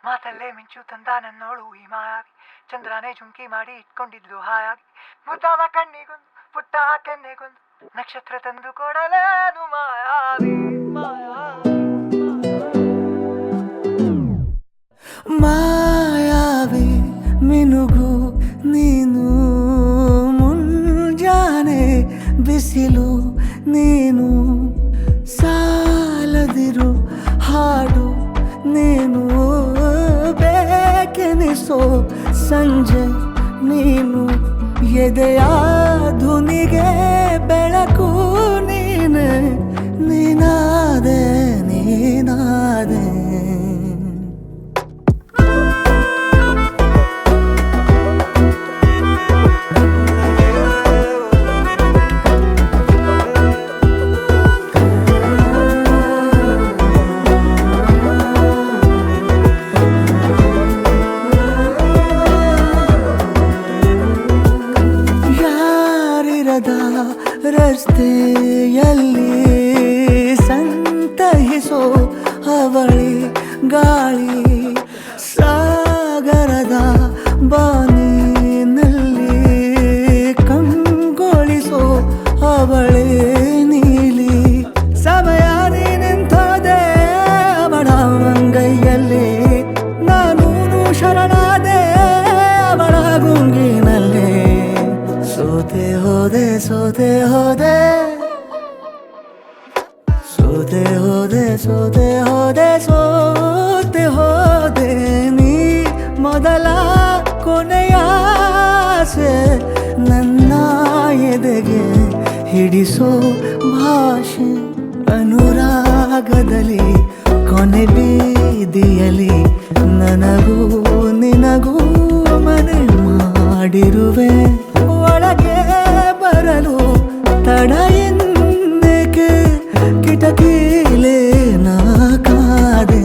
ಮಾತಲ್ಲೇ ಮಿಂಚು ತಂದ ನನ್ನೋಳು ಈ ಮಾಯಾವಿ, ಚಂದ್ರನೇ ಜುಂಕಿ ಮಾಡಿ ಇಟ್ಕೊಂಡಿದ್ಲು ಹಾಯಾಗಿ, ಮುದ್ದಾದ ಕಣ್ಣಿಗೊಂದು ಪುಟ್ಟ ಕೆನ್ನೆಗೊಂದು ನಕ್ಷತ್ರ ತಂದು ಕೊಡಲೇನು ಮಾಯಾವಿ ಮಾಯಾವಿ ಮಿನುಗು ನೀನು, ಮುಂಜಾನೆ ಬಿಸಿಲು ನೀನು, ಸಾಲದಿರು ಹಾಡು ನೀನು, ಬೇಕೆನಿಸೋ ಸಂಜೆ ನೀನು, ಎದೆಯ ಧುನಿಗೆ ಬೆಳಕು ನೀನೆ, ನೀನಾದೆ ನೀನಾದೆ. ರಸ್ತೆಯಲ್ಲಿ ಸಂತಹಿಸೋ ಅವಳಿ ಗಾಳಿ, ಸಾಗರದ ಬಾನಿನಲ್ಲಿ ಕಂಗೊಳಿಸೋ ಅವಳೆ ನೀಲಿ, ಸಮಯ ನಿಂತೋದೆ ಅವಳ ಅಂಗೈಯಲ್ಲಿ, ನಾನು ಶರಣಾದೆ ಅವಳ ಗುಂಗಿನಲ್ಲಿ, ಸೋತೆ ಹೋದೆ ಸೋತೆ ಹೋದೆ ಸೋತೆ ಹೋದೆ ಸೋತೆ ಹೋದೆ ಸೋತೆ ಹೋದೆ, ನೀ ಮೊದಲ ಕೊನೆಯ ಆಸೆ ನನ್ನ ಎದೆಗೆ ಹಿಡಿಸೋ ಭಾಷೆ, ಅನುರಾಗದಲ್ಲಿ ಕೊನೆ ಬೀದಿಯಲ್ಲಿ ನನಗೂ ನಿನಗೂ ಮನೆ ಮಾಡಿರುವೆ, ಒಳಗೆ ಬರಲು ತಡ ಎಂದೇಕೆ ಕಿಟಕಿಲೇ ನಾ ಕಾದೆ.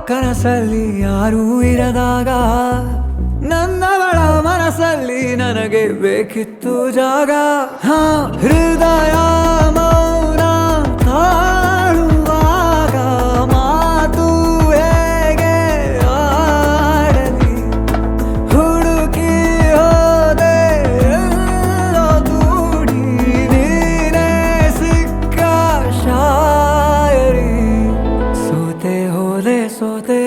ಕನಸಲ್ಲಿ ಯಾರೂ ಇರದಾಗ ನನ್ನವಳ ಮನಸ್ಸಲ್ಲಿ ನನಗೆ ಬೇಕಿತ್ತು ಜಾಗ, ಹೃದಯ ಮೌನ ತಾಳುವಾಗ ಮಾತು ಹೇಗೆ ಆಡಲಿ, ಹುಡುಕಿ ಹೋದೆ ಎಲ್ಲೋ ದೂಡಿ ನೀನೇ ಸಿಕ್ಕ ಶಾಯರಿ, ಸೋತೆ ಹೋದೆ ಸೋತೆ